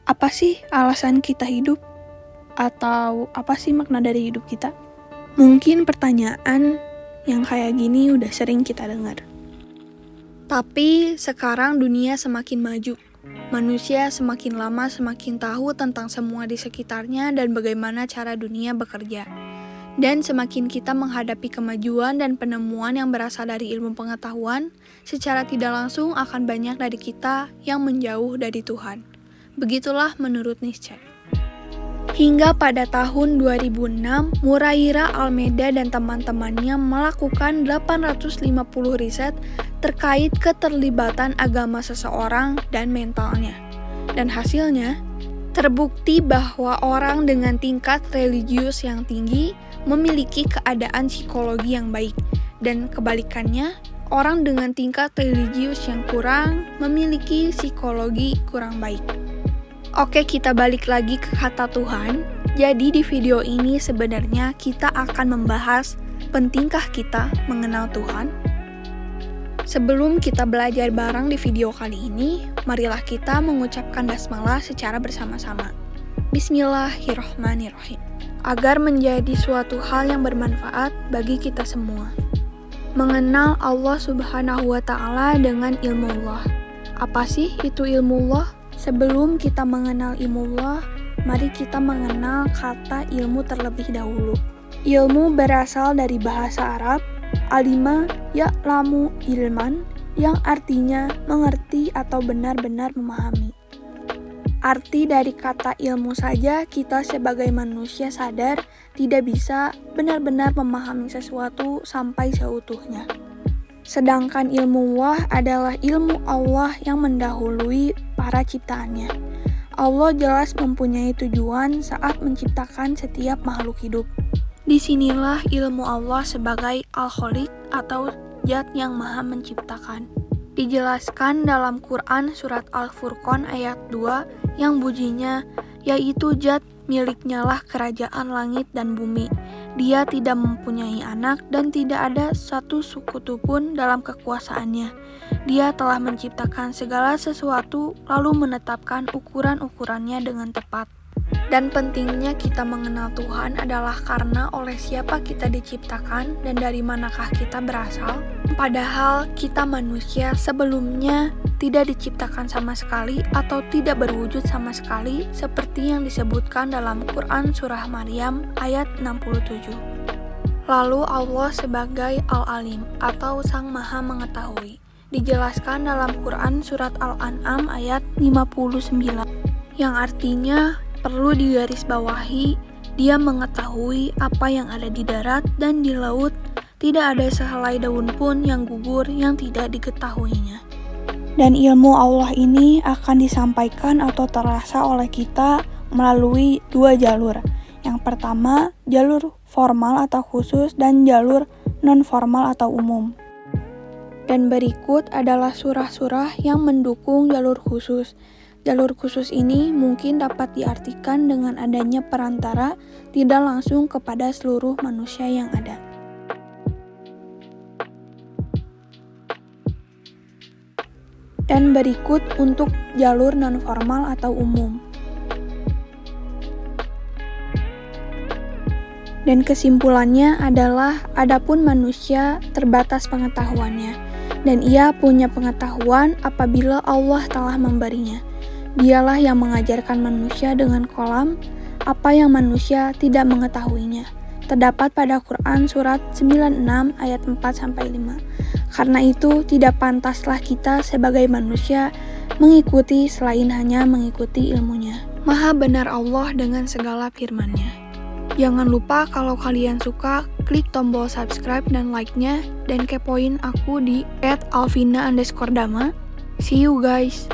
Apa sih alasan kita hidup? Atau apa sih makna dari hidup kita? Mungkin pertanyaan yang kayak gini udah sering kita dengar. Tapi sekarang dunia semakin maju. Manusia semakin lama semakin tahu tentang semua di sekitarnya dan bagaimana cara dunia bekerja. Dan semakin kita menghadapi kemajuan dan penemuan yang berasal dari ilmu pengetahuan, secara tidak langsung akan banyak dari kita yang menjauh dari Tuhan. Begitulah menurut Nietzsche. Hingga pada tahun 2006, Muraira Almeida dan teman-temannya melakukan 850 riset terkait keterlibatan agama seseorang dan mentalnya. Dan hasilnya, terbukti bahwa orang dengan tingkat religius yang tinggi memiliki keadaan psikologi yang baik, dan kebalikannya, orang dengan tingkat religius yang kurang memiliki psikologi kurang baik. Oke, kita balik lagi ke kata Tuhan. Jadi di video ini sebenarnya kita akan membahas pentingkah kita mengenal Tuhan. Sebelum kita belajar bareng di video kali ini, marilah kita mengucapkan basmalah secara bersama-sama. Bismillahirrahmanirrahim. Agar menjadi suatu hal yang bermanfaat bagi kita semua. Mengenal Allah Subhanahu wa Ta'ala dengan ilmu Allah. Apa sih itu ilmu Allah? Sebelum kita mengenal ilmu Allah, mari kita mengenal kata ilmu terlebih dahulu. Ilmu berasal dari bahasa Arab, alima ya'lamu ilman, yang artinya mengerti atau benar-benar memahami. Arti dari kata ilmu saja kita sebagai manusia sadar tidak bisa benar-benar memahami sesuatu sampai seutuhnya. Sedangkan ilmu Allah adalah ilmu Allah yang mendahului para ciptaannya. Allah jelas mempunyai tujuan saat menciptakan setiap makhluk hidup. Disinilah ilmu Allah sebagai Al-Khaliq atau Zat yang Maha Menciptakan. Dijelaskan dalam Quran surat Al-Furqan ayat 2 yang bunyinya, yaitu Zat miliknya lah kerajaan langit dan bumi. Dia tidak mempunyai anak dan tidak ada satu sekutu pun dalam kekuasaannya. Dia telah menciptakan segala sesuatu lalu menetapkan ukuran-ukurannya dengan tepat. Dan pentingnya kita mengenal Tuhan adalah karena oleh siapa kita diciptakan dan dari manakah kita berasal. Padahal kita manusia sebelumnya tidak diciptakan sama sekali atau tidak berwujud sama sekali seperti yang disebutkan dalam Quran surah Maryam ayat 67. Lalu Allah sebagai Al-Alim atau Sang Maha Mengetahui. Dijelaskan dalam Quran surat Al-An'am ayat 59 yang artinya perlu digarisbawahi, Dia mengetahui apa yang ada di darat dan di laut, tidak ada sehelai daun pun yang gugur yang tidak diketahuinya. Dan ilmu Allah ini akan disampaikan atau terasa oleh kita melalui dua jalur. Yang pertama, jalur formal atau khusus dan jalur non-formal atau umum. Dan berikut adalah surah-surah yang mendukung jalur khusus. Jalur khusus ini mungkin dapat diartikan dengan adanya perantara tidak langsung kepada seluruh manusia yang ada. Dan berikut untuk jalur non-formal atau umum. Dan kesimpulannya adalah adapun manusia terbatas pengetahuannya, dan ia punya pengetahuan apabila Allah telah memberinya. Dialah yang mengajarkan manusia dengan kolam apa yang manusia tidak mengetahuinya. Terdapat pada Quran surat 96 ayat 4-5. Karena itu tidak pantaslah kita sebagai manusia mengikuti selain hanya mengikuti ilmunya. Maha benar Allah dengan segala firman-Nya. Jangan lupa kalau kalian suka, klik tombol subscribe dan like-nya, dan kepoin aku di @alvina_dama. See you guys!